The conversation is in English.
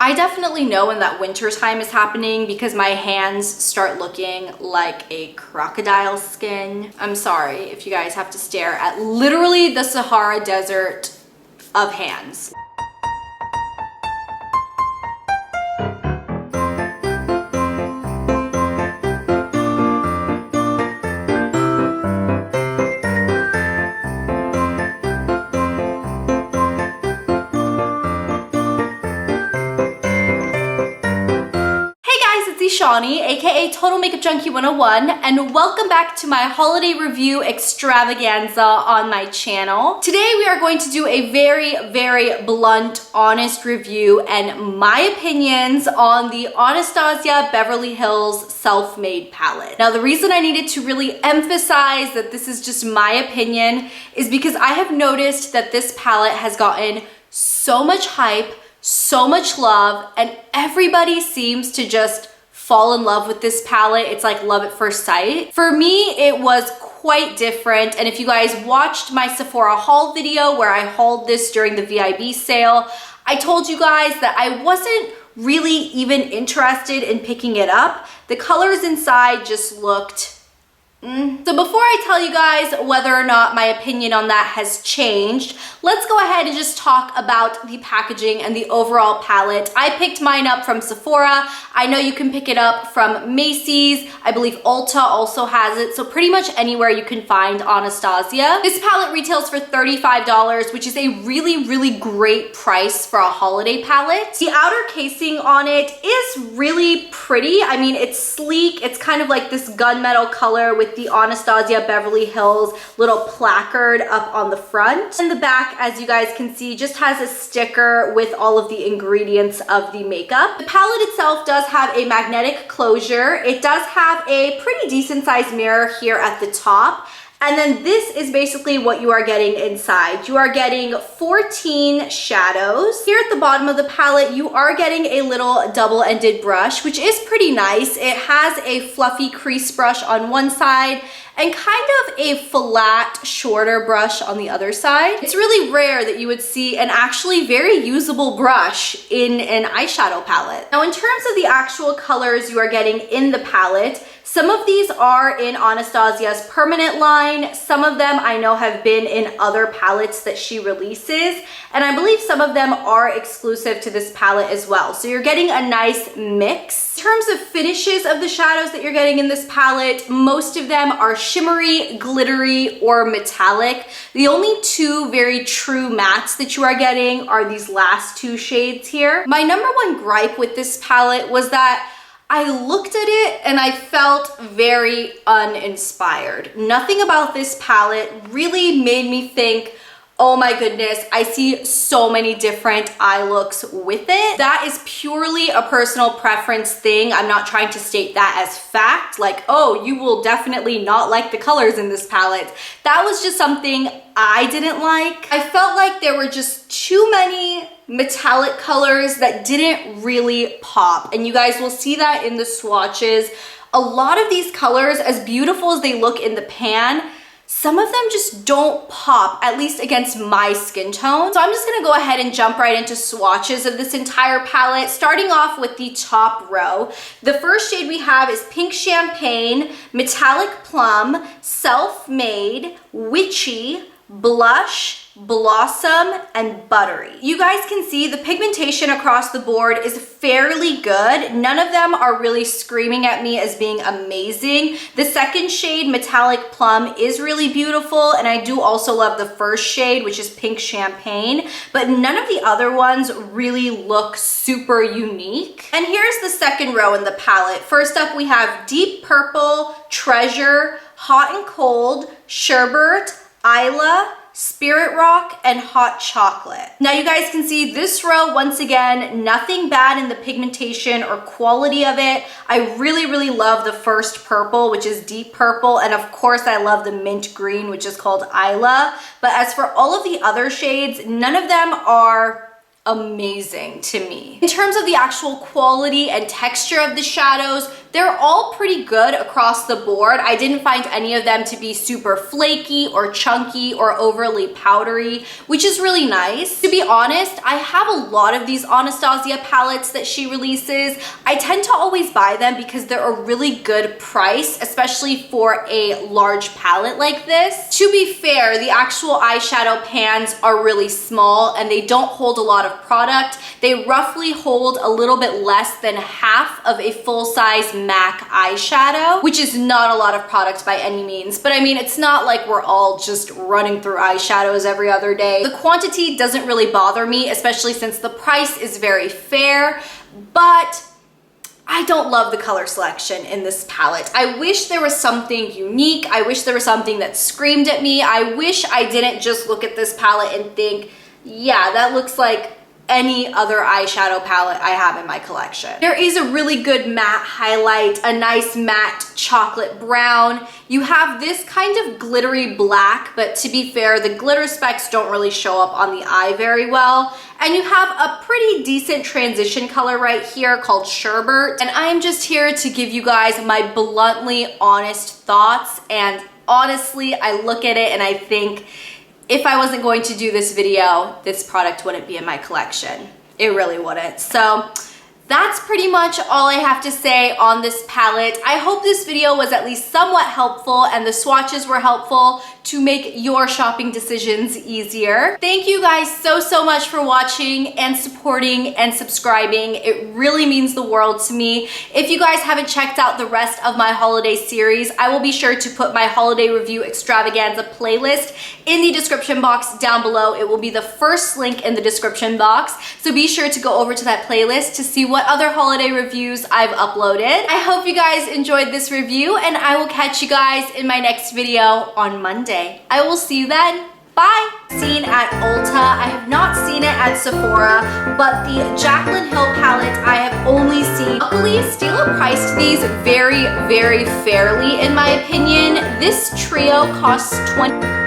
I definitely know when that winter time is happening because my hands start looking like a crocodile skin. I'm sorry if you guys have to stare at literally the Sahara Desert of hands. Shawnee, aka Total Makeup Junkie 101, and welcome back to my holiday review extravaganza on my channel. Today we are going to do a very blunt, honest review and my opinions on the Anastasia Beverly Hills Self-Made palette. Now the reason I needed to really emphasize that this is just my opinion is because I have noticed that this palette has gotten so much hype, so much love, and everybody seems to just fall in love with this palette. It's like love at first sight. For me, it was quite different. And if you guys watched my Sephora haul video where I hauled this during the VIB sale, I told you guys that I wasn't really even interested in picking it up. The colors inside just looked So before I tell you guys whether or not my opinion on that has changed, let's go ahead and just talk about the packaging and the overall palette. I picked mine up from Sephora. I know you can pick it up from Macy's. I believe Ulta also has it. So pretty much anywhere you can find Anastasia. This palette retails for $35, which is a really great price for a holiday palette. The outer casing on it is really pretty. I mean, it's sleek. It's kind of like this gunmetal color with the Anastasia Beverly Hills little placard up on the front. And the back, as you guys can see, just has a sticker with all of the ingredients of the makeup. The palette itself does have a magnetic closure. It does have a pretty decent sized mirror here at the top. And then this is basically what you are getting inside. You are getting 14 shadows. Here at the bottom of the palette, you are getting a little double-ended brush, which is pretty nice. It has a fluffy crease brush on one side and kind of a flat, shorter brush on the other side. It's really rare that you would see an actually very usable brush in an eyeshadow palette. Now, in terms of the actual colors you are getting in the palette, some of these are in Anastasia's permanent line. Some of them I know have been in other palettes that she releases. And I believe some of them are exclusive to this palette as well. So you're getting a nice mix. In terms of finishes of the shadows that you're getting in this palette, most of them are shimmery, glittery, or metallic. The only two very true mattes that you are getting are these last two shades here. My number one gripe with this palette was that I looked at it and I felt very uninspired. Nothing about this palette really made me think, oh my goodness, I see so many different eye looks with it. That is purely a personal preference thing. I'm not trying to state that as fact, like, oh, you will definitely not like the colors in this palette. That was just something I didn't like. I felt like there were just too many metallic colors that didn't really pop. And you guys will see that in the swatches. A lot of these colors, as beautiful as they look in the pan, some of them just don't pop, at least against my skin tone. So I'm just gonna go ahead and jump right into swatches of this entire palette, starting off with the top row. The first shade we have is Pink Champagne, Metallic Plum, Self-Made, Witchy, Blush, Blossom, and Buttery. You guys can see the pigmentation across the board is fairly good. None of them are really screaming at me as being amazing. The second shade, Metallic Plum, is really beautiful, and I do also love the first shade, which is Pink Champagne, but none of the other ones really look super unique. And here's the second row in the palette. First up, we have Deep Purple, Treasure, Hot and Cold, Sherbert, Isla, Spirit Rock, and Hot Chocolate. Now you guys can see this row, once again, nothing bad in the pigmentation or quality of it. I really love the first purple, which is Deep Purple, and of course I love the mint green, which is called Isla. But as for all of the other shades, none of them are amazing to me. In terms of the actual quality and texture of the shadows, they're all pretty good across the board. I didn't find any of them to be super flaky or chunky or overly powdery, which is really nice. To be honest, I have a lot of these Anastasia palettes that she releases. I tend to always buy them because they're a really good price, especially for a large palette like this. To be fair, the actual eyeshadow pans are really small and they don't hold a lot of product. They roughly hold a little bit less than half of a full-size MAC eyeshadow, which is not a lot of product by any means. But I mean, it's not like we're all just running through eyeshadows every other day. The quantity doesn't really bother me, especially since the price is very fair, but I don't love the color selection in this palette. I wish there was something unique. I wish there was something that screamed at me. I wish I didn't just look at this palette and think, yeah, that looks like any other eyeshadow palette I have in my collection. There is a really good matte highlight, a nice matte chocolate brown. You have this kind of glittery black, but to be fair, the glitter specks don't really show up on the eye very well. And you have a pretty decent transition color right here called Sherbert. And I'm just here to give you guys my bluntly honest thoughts. And honestly, I look at it and I think, if I wasn't going to do this video, this product wouldn't be in my collection. It really wouldn't. So that's pretty much all I have to say on this palette. I hope this video was at least somewhat helpful and the swatches were helpful to make your shopping decisions easier. Thank you guys so much for watching and supporting and subscribing. It really means the world to me. If you guys haven't checked out the rest of my holiday series, I will be sure to put my holiday review extravaganza playlist in the description box down below. It will be the first link in the description box. So be sure to go over to that playlist to see what other holiday reviews I've uploaded. I hope you guys enjoyed this review and I will catch you guys in my next video on Monday. I will see you then. Bye! Seen at Ulta. I have not seen it at Sephora, but the Jaclyn Hill palette I have only seen. Luckily, Stila priced these very fairly in my opinion. This trio costs $20.